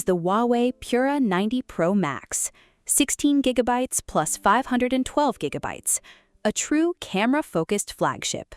the Huawei Pura 90 Pro Max, 16 gigabytes plus 512 gigabytes, a true camera-focused flagship.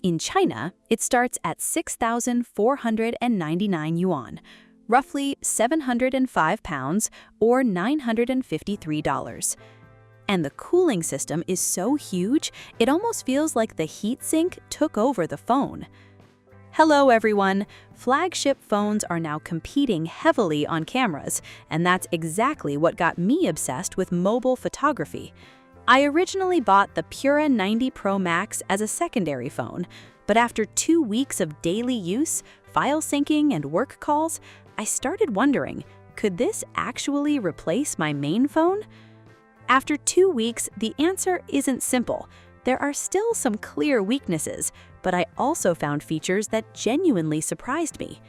In China, it starts at 6,499 yuan, roughly 705 pounds or $953. And the cooling system is so huge, it almost feels like the heatsink took over the phone. Hello everyone! Flagship phones are now competing heavily on cameras, and that's exactly what got me obsessed with mobile photography. I originally bought the Pura 90 Pro Max as a secondary phone, but after 2 weeks of daily use, file syncing, and work calls, I started wondering, could this actually replace my main phone? After 2 weeks, the answer isn't simple. There are still some clear weaknesses, but I also found features that genuinely surprised me.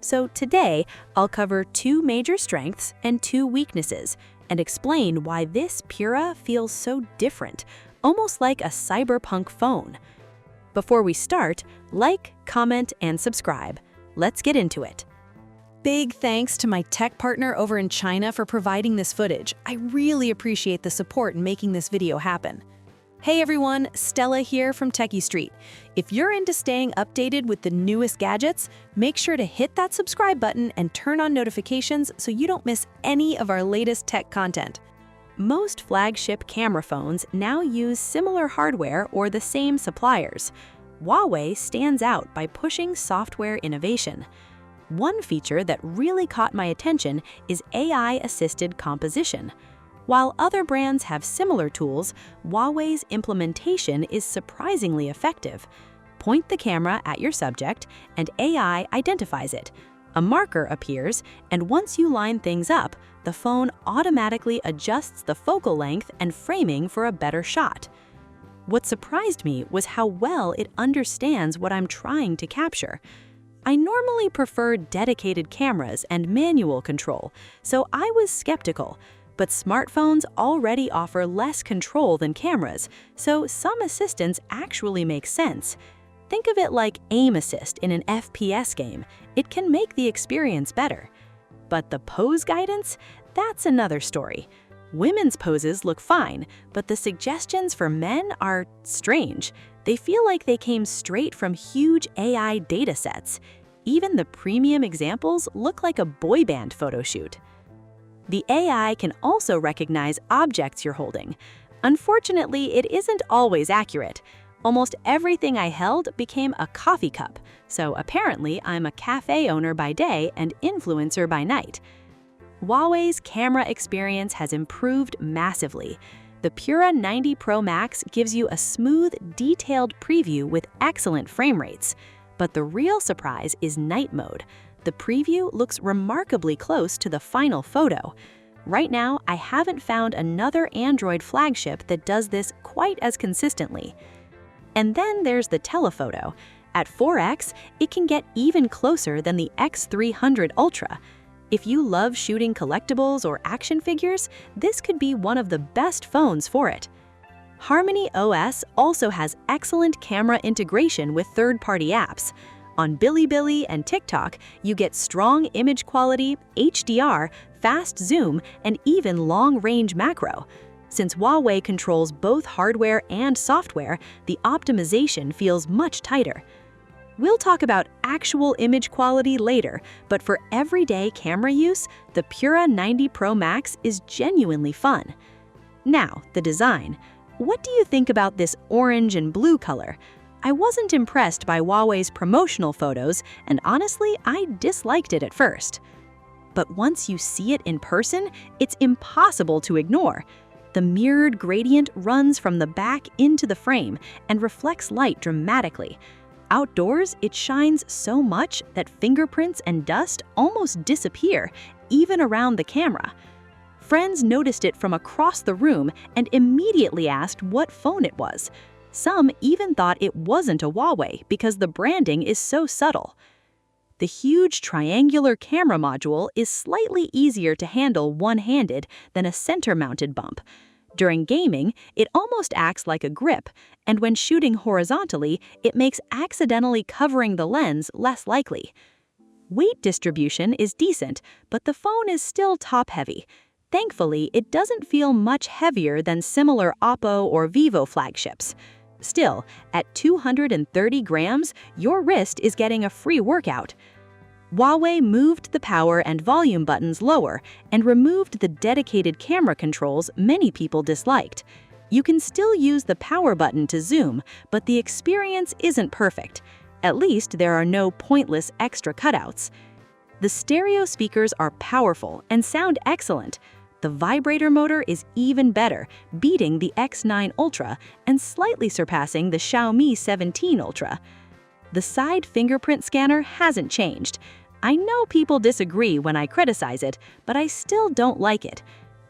So today, I'll cover 2 major strengths and 2 weaknesses, and explain why this Pura feels so different, almost like a cyberpunk phone. Before we start, like, comment, and subscribe. Let's get into it. Big thanks to my tech partner over in China for providing this footage. I really appreciate the support in making this video happen. Hey everyone, Stella here from techiestreet. If you're into staying updated with the newest gadgets, make sure to hit that subscribe button and turn on notifications so you don't miss any of our latest tech content. Most flagship camera phones now use similar hardware or the same suppliers. Huawei stands out by pushing software innovation. One feature that really caught my attention is AI-assisted composition. While other brands have similar tools, Huawei's implementation is surprisingly effective. Point the camera at your subject, and AI identifies it. A marker appears, and once you line things up, the phone automatically adjusts the focal length and framing for a better shot. What surprised me was how well it understands what I'm trying to capture. I normally prefer dedicated cameras and manual control, so I was skeptical. But smartphones already offer less control than cameras, so some assistance actually makes sense. Think of it like aim assist in an FPS game. It can make the experience better. But the pose guidance? That's another story. Women's poses look fine, but the suggestions for men are strange. They feel like they came straight from huge AI datasets. Even the premium examples look like a boy band photo shoot. The AI can also recognize objects you're holding. Unfortunately, it isn't always accurate. Almost everything I held became a coffee cup, so apparently I'm a cafe owner by day and influencer by night. Huawei's camera experience has improved massively. The Pura 90 Pro Max gives you a smooth, detailed preview with excellent frame rates. But the real surprise is night mode. The preview looks remarkably close to the final photo. Right now, I haven't found another Android flagship that does this quite as consistently. And then there's the telephoto. At 4x, it can get even closer than the X300 Ultra. If you love shooting collectibles or action figures, this could be one of the best phones for it. HarmonyOS also has excellent camera integration with third-party apps. On Bilibili and TikTok, you get strong image quality, HDR, fast zoom, and even long-range macro. Since Huawei controls both hardware and software, the optimization feels much tighter. We'll talk about actual image quality later, but for everyday camera use, the Pura 90 Pro Max is genuinely fun. Now, the design. What do you think about this orange and blue color? I wasn't impressed by Huawei's promotional photos, and honestly, I disliked it at first. But once you see it in person, it's impossible to ignore. The mirrored gradient runs from the back into the frame and reflects light dramatically. Outdoors, it shines so much that fingerprints and dust almost disappear, even around the camera. Friends noticed it from across the room and immediately asked what phone it was. Some even thought it wasn't a Huawei because the branding is so subtle. The huge triangular camera module is slightly easier to handle one-handed than a center-mounted bump. During gaming, it almost acts like a grip, and when shooting horizontally, it makes accidentally covering the lens less likely. Weight distribution is decent, but the phone is still top-heavy. Thankfully, it doesn't feel much heavier than similar Oppo or Vivo flagships. Still, at 230 grams, your wrist is getting a free workout. Huawei moved the power and volume buttons lower and removed the dedicated camera controls many people disliked. You can still use the power button to zoom, but the experience isn't perfect. At least there are no pointless extra cutouts. The stereo speakers are powerful and sound excellent. The vibrator motor is even better, beating the X9 Ultra and slightly surpassing the Xiaomi 17 Ultra. The side fingerprint scanner hasn't changed. I know people disagree when I criticize it, but I still don't like it.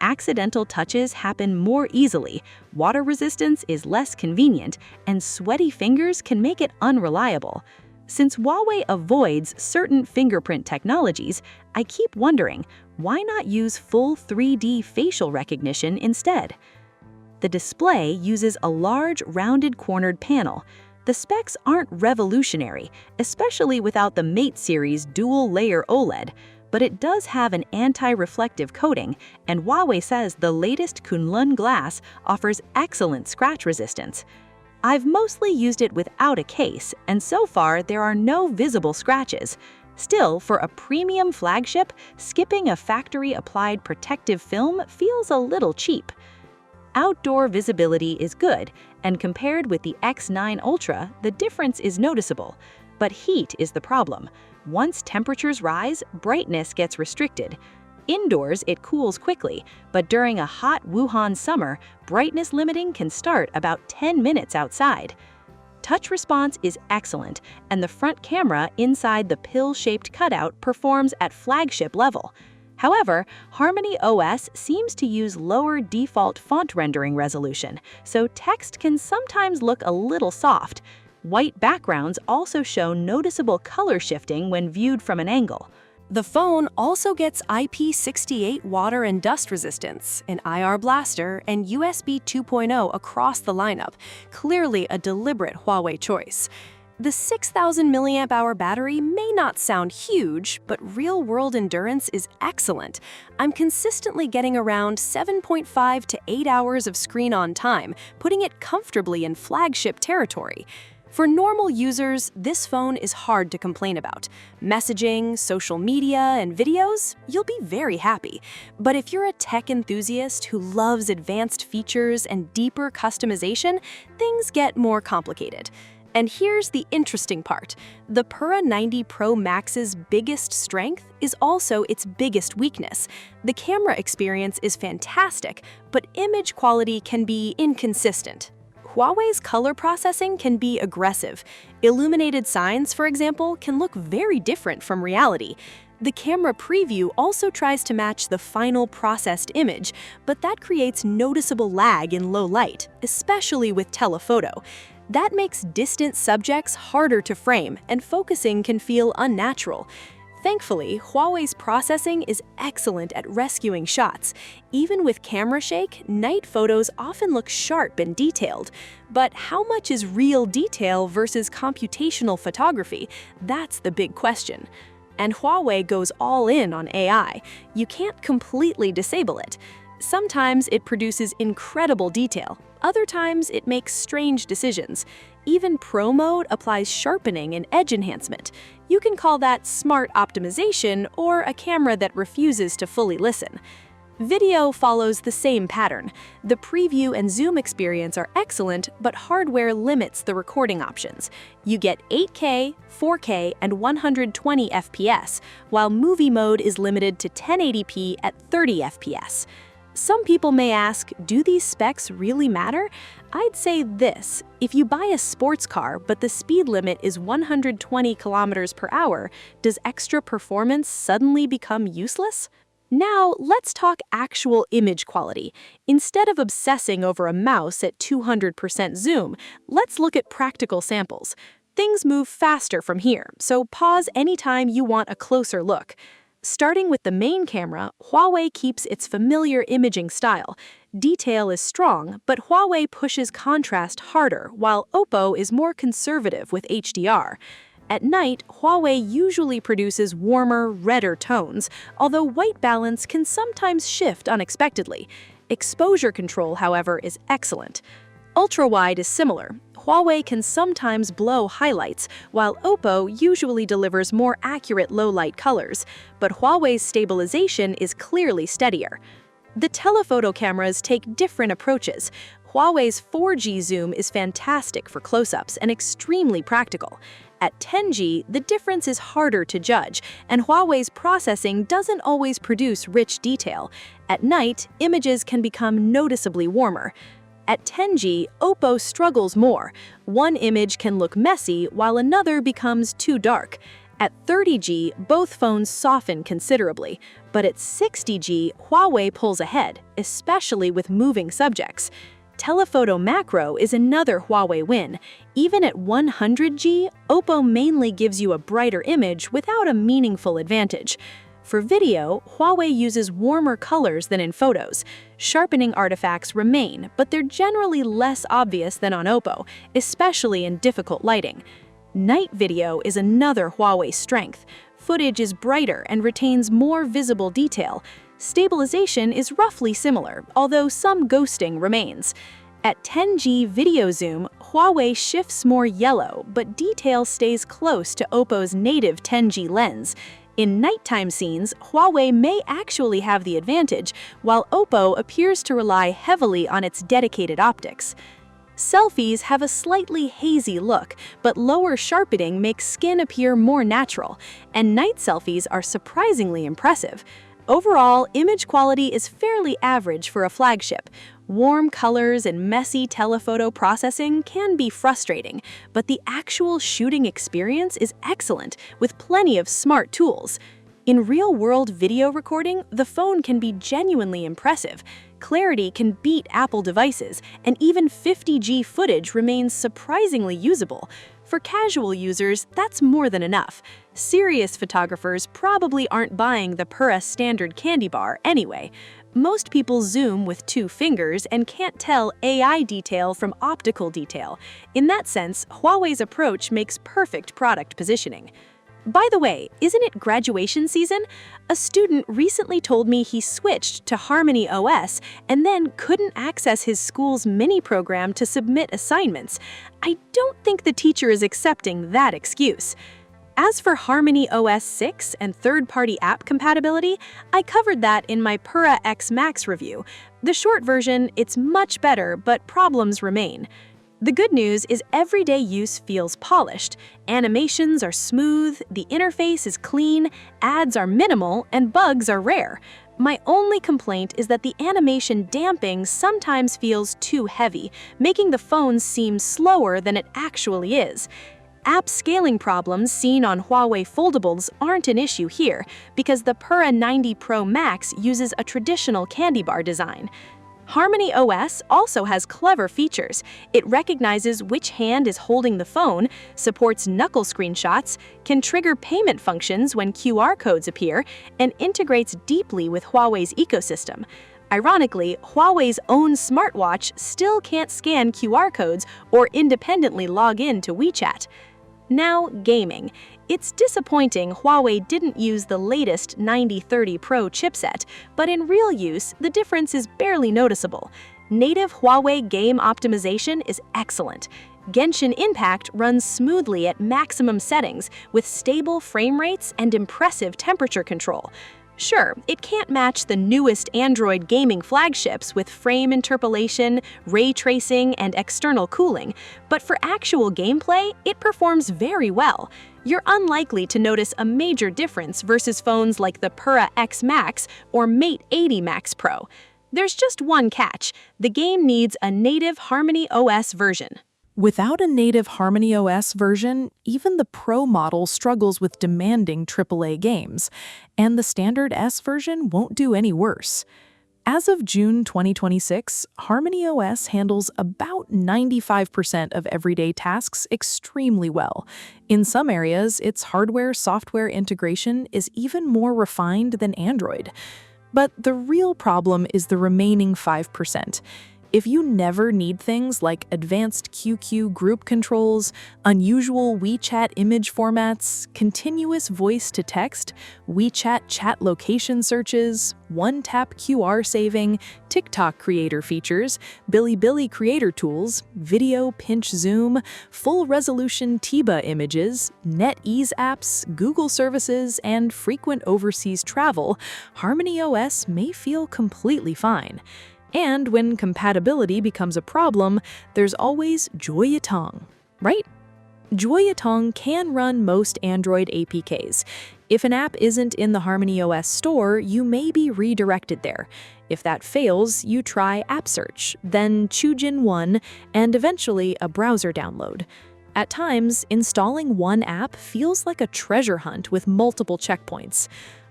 Accidental touches happen more easily, water resistance is less convenient, and sweaty fingers can make it unreliable. Since Huawei avoids certain fingerprint technologies, I keep wondering, why not use full 3D facial recognition instead? The display uses a large, rounded cornered panel. The specs aren't revolutionary, especially without the Mate series dual-layer OLED, but it does have an anti-reflective coating, and Huawei says the latest Kunlun glass offers excellent scratch resistance. I've mostly used it without a case, and so far there are no visible scratches. Still, for a premium flagship, skipping a factory-applied protective film feels a little cheap. Outdoor visibility is good, and compared with the X9 Ultra, the difference is noticeable. But heat is the problem. Once temperatures rise, brightness gets restricted. Indoors, it cools quickly, but during a hot Wuhan summer, brightness limiting can start about 10 minutes outside. Touch response is excellent, and the front camera inside the pill-shaped cutout performs at flagship level. However, HarmonyOS seems to use lower default font rendering resolution, so text can sometimes look a little soft. White backgrounds also show noticeable color shifting when viewed from an angle. The phone also gets IP68 water and dust resistance, an IR blaster, and USB 2.0 across the lineup, clearly a deliberate Huawei choice. The 6,000 mAh battery may not sound huge, but real-world endurance is excellent. I'm consistently getting around 7.5 to 8 hours of screen-on time, putting it comfortably in flagship territory. For normal users, this phone is hard to complain about. Messaging, social media, and videos, you'll be very happy. But if you're a tech enthusiast who loves advanced features and deeper customization, things get more complicated. And here's the interesting part. The Pura 90 Pro Max's biggest strength is also its biggest weakness. The camera experience is fantastic, but image quality can be inconsistent. Huawei's color processing can be aggressive. Illuminated signs, for example, can look very different from reality. The camera preview also tries to match the final processed image, but that creates noticeable lag in low light, especially with telephoto. That makes distant subjects harder to frame, and focusing can feel unnatural. Thankfully, Huawei's processing is excellent at rescuing shots. Even with camera shake, night photos often look sharp and detailed. But how much is real detail versus computational photography? That's the big question. And Huawei goes all in on AI. You can't completely disable it. Sometimes it produces incredible detail. Other times it makes strange decisions. Even Pro mode applies sharpening and edge enhancement. You can call that smart optimization or a camera that refuses to fully listen. Video follows the same pattern. The preview and zoom experience are excellent, but hardware limits the recording options. You get 8K, 4K, and 120 FPS, while movie mode is limited to 1080p at 30 FPS. Some people may ask, do these specs really matter? I'd say this: if you buy a sports car but the speed limit is 120 kilometers per hour, does extra performance suddenly become useless? Now, let's talk actual image quality. Instead of obsessing over a mouse at 200% zoom, let's look at practical samples. Things move faster from here, so pause anytime you want a closer look. Starting with the main camera, Huawei keeps its familiar imaging style. Detail is strong, but Huawei pushes contrast harder, while Oppo is more conservative with HDR. At night, Huawei usually produces warmer, redder tones, although white balance can sometimes shift unexpectedly. Exposure control, however, is excellent. Ultrawide is similar. Huawei can sometimes blow highlights, while Oppo usually delivers more accurate low-light colors, but Huawei's stabilization is clearly steadier. The telephoto cameras take different approaches. Huawei's 4G zoom is fantastic for close-ups and extremely practical. At 10G, the difference is harder to judge, and Huawei's processing doesn't always produce rich detail. At night, images can become noticeably warmer. At 10G, Oppo struggles more. One image can look messy while another becomes too dark. At 30G, both phones soften considerably, but at 60G, Huawei pulls ahead, especially with moving subjects. Telephoto macro is another Huawei win. Even at 100G, Oppo mainly gives you a brighter image without a meaningful advantage. For video, Huawei uses warmer colors than in photos. Sharpening artifacts remain, but they're generally less obvious than on Oppo, especially in difficult lighting. Night video is another Huawei strength. Footage is brighter and retains more visible detail. Stabilization is roughly similar, although some ghosting remains. At 10G video zoom, Huawei shifts more yellow, but detail stays close to Oppo's native 10G lens. In nighttime scenes, Huawei may actually have the advantage, while Oppo appears to rely heavily on its dedicated optics. Selfies have a slightly hazy look, but lower sharpening makes skin appear more natural, and night selfies are surprisingly impressive. Overall, image quality is fairly average for a flagship. Warm colors and messy telephoto processing can be frustrating, but the actual shooting experience is excellent, with plenty of smart tools. In real-world video recording, the phone can be genuinely impressive. Clarity can beat Apple devices, and even 50G footage remains surprisingly usable. For casual users, that's more than enough. Serious photographers probably aren't buying the Pura standard candy bar anyway. Most people zoom with 2 fingers and can't tell AI detail from optical detail. In that sense, Huawei's approach makes perfect product positioning. By the way, isn't it graduation season? A student recently told me he switched to HarmonyOS and then couldn't access his school's mini program to submit assignments. I don't think the teacher is accepting that excuse. As for HarmonyOS 6 and third-party app compatibility, I covered that in my Pura XMAGE review. The short version, it's much better, but problems remain. The good news is everyday use feels polished. Animations are smooth, the interface is clean, ads are minimal, and bugs are rare. My only complaint is that the animation damping sometimes feels too heavy, making the phone seem slower than it actually is. App scaling problems seen on Huawei foldables aren't an issue here, because the Pura 90 Pro Max uses a traditional candy bar design. HarmonyOS also has clever features. It recognizes which hand is holding the phone, supports knuckle screenshots, can trigger payment functions when QR codes appear, and integrates deeply with Huawei's ecosystem. Ironically, Huawei's own smartwatch still can't scan QR codes or independently log in to WeChat. Now, gaming. It's disappointing Huawei didn't use the latest 9030 Pro chipset, but in real use, the difference is barely noticeable. Native Huawei game optimization is excellent. Genshin Impact runs smoothly at maximum settings with stable frame rates and impressive temperature control. Sure, it can't match the newest Android gaming flagships with frame interpolation, ray tracing, and external cooling, but for actual gameplay, it performs very well. You're unlikely to notice a major difference versus phones like the Pura X Max or Mate 80 Max Pro. There's just one catch: the game needs a native HarmonyOS version. Without a native HarmonyOS version, even the Pro model struggles with demanding AAA games, and the standard S version won't do any worse. As of June 2026, HarmonyOS handles about 95% of everyday tasks extremely well. In some areas, its hardware-software integration is even more refined than Android. But the real problem is the remaining 5%. If you never need things like advanced QQ group controls, unusual WeChat image formats, continuous voice-to-text, WeChat chat location searches, one-tap QR saving, TikTok creator features, Bilibili creator tools, video pinch zoom, full-resolution TIBA images, NetEase apps, Google services, and frequent overseas travel, HarmonyOS may feel completely fine. And when compatibility becomes a problem, there's always Joyatong, right? Joyatong can run most Android APKs. If an app isn't in the HarmonyOS store, you may be redirected there. If that fails, you try App Search, then Chujin 1, and eventually a browser download. At times, installing one app feels like a treasure hunt with multiple checkpoints.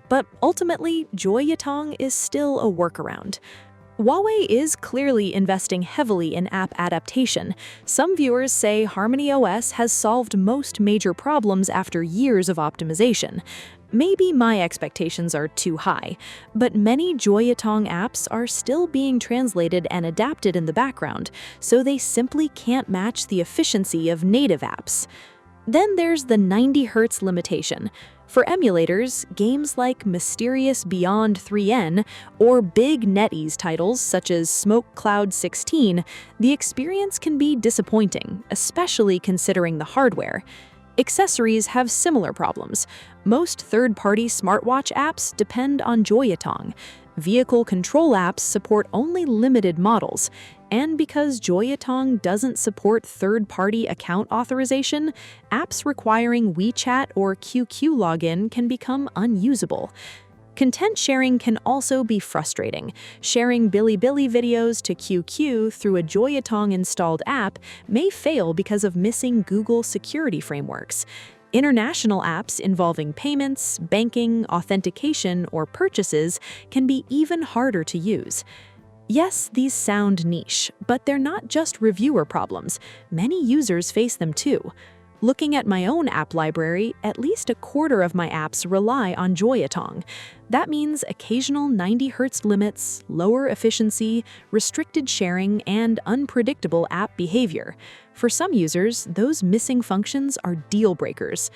But ultimately, Joyatong is still a workaround. Huawei is clearly investing heavily in app adaptation. Some viewers say HarmonyOS has solved most major problems after years of optimization. Maybe my expectations are too high, but many Joyatong apps are still being translated and adapted in the background, so they simply can't match the efficiency of native apps. Then there's the 90 Hz limitation. For emulators, games like Mysterious Beyond 3N or big NetEase titles such as Smoke Cloud 16, the experience can be disappointing, especially considering the hardware. Accessories have similar problems. Most third-party smartwatch apps depend on Joyatong. Vehicle control apps support only limited models. And because Joyatong doesn't support third-party account authorization, apps requiring WeChat or QQ login can become unusable. Content sharing can also be frustrating. Sharing Bilibili videos to QQ through a Joyatong-installed app may fail because of missing Google security frameworks. International apps involving payments, banking, authentication, or purchases can be even harder to use. Yes, these sound niche, but they're not just reviewer problems. Many users face them too. Looking at my own app library, at least a quarter of my apps rely on Joyatong. That means occasional 90 Hz limits, lower efficiency, restricted sharing, and unpredictable app behavior. For some users, those missing functions are deal breakers.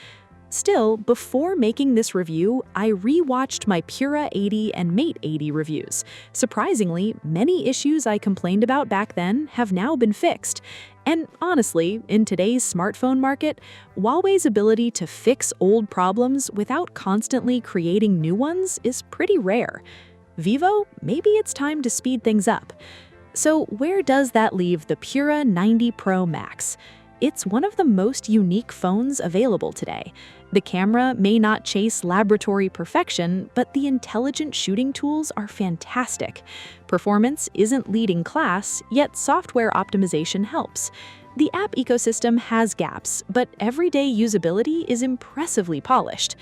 Still, before making this review, I re-watched my Pura 80 and Mate 80 reviews. Surprisingly, many issues I complained about back then have now been fixed. And honestly, in today's smartphone market, Huawei's ability to fix old problems without constantly creating new ones is pretty rare. Vivo, maybe it's time to speed things up. So where does that leave the Pura 90 Pro Max? It's one of the most unique phones available today. The camera may not chase laboratory perfection, but the intelligent shooting tools are fantastic. Performance isn't leading class, yet software optimization helps. The app ecosystem has gaps, but everyday usability is impressively polished.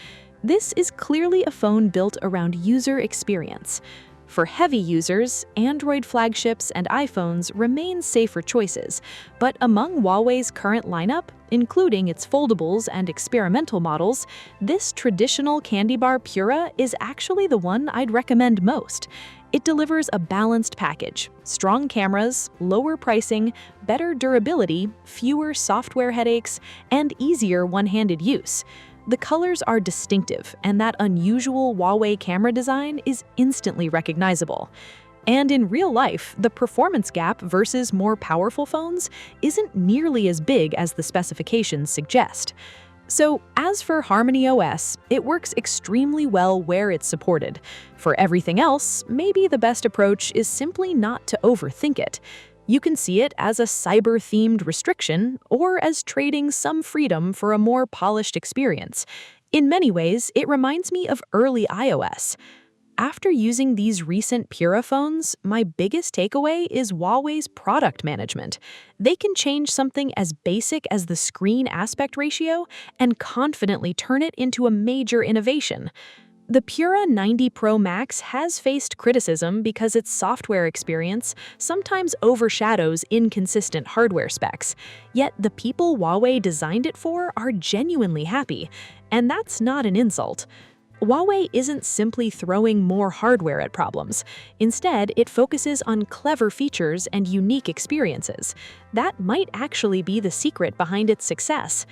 This is clearly a phone built around user experience. For heavy users, Android flagships and iPhones remain safer choices, but among Huawei's current lineup, including its foldables and experimental models, this traditional candy bar Pura is actually the one I'd recommend most. It delivers a balanced package: strong cameras, lower pricing, better durability, fewer software headaches, and easier one-handed use. The colors are distinctive, and that unusual Huawei camera design is instantly recognizable. And in real life, the performance gap versus more powerful phones isn't nearly as big as the specifications suggest. So, as for HarmonyOS, it works extremely well where it's supported. For everything else, maybe the best approach is simply not to overthink it. You can see it as a cyber-themed restriction or as trading some freedom for a more polished experience. In many ways, it reminds me of early iOS. After using these recent Pura phones, my biggest takeaway is Huawei's product management. They can change something as basic as the screen aspect ratio and confidently turn it into a major innovation. The Pura 90 Pro Max has faced criticism because its software experience sometimes overshadows inconsistent hardware specs. Yet the people Huawei designed it for are genuinely happy, and that's not an insult. Huawei isn't simply throwing more hardware at problems. Instead, it focuses on clever features and unique experiences. That might actually be the secret behind its success.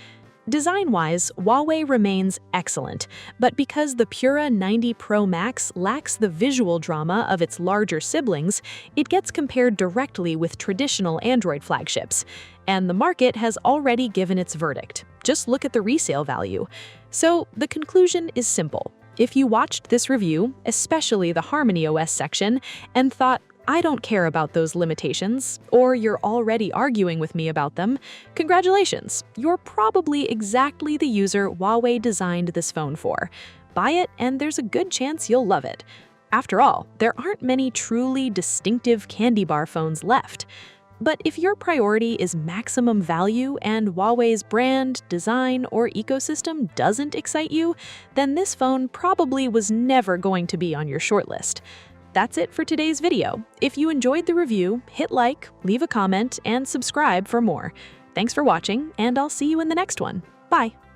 Design-wise, Huawei remains excellent, but because the Pura 90 Pro Max lacks the visual drama of its larger siblings, it gets compared directly with traditional Android flagships. And the market has already given its verdict. Just look at the resale value. So the conclusion is simple. If you watched this review, especially the HarmonyOS section, and thought, I don't care about those limitations, or you're already arguing with me about them, congratulations, you're probably exactly the user Huawei designed this phone for. Buy it and there's a good chance you'll love it. After all, there aren't many truly distinctive candy bar phones left. But if your priority is maximum value and Huawei's brand, design, or ecosystem doesn't excite you, then this phone probably was never going to be on your shortlist. That's it for today's video. If you enjoyed the review, hit like, leave a comment, and subscribe for more. Thanks for watching, and I'll see you in the next one. Bye!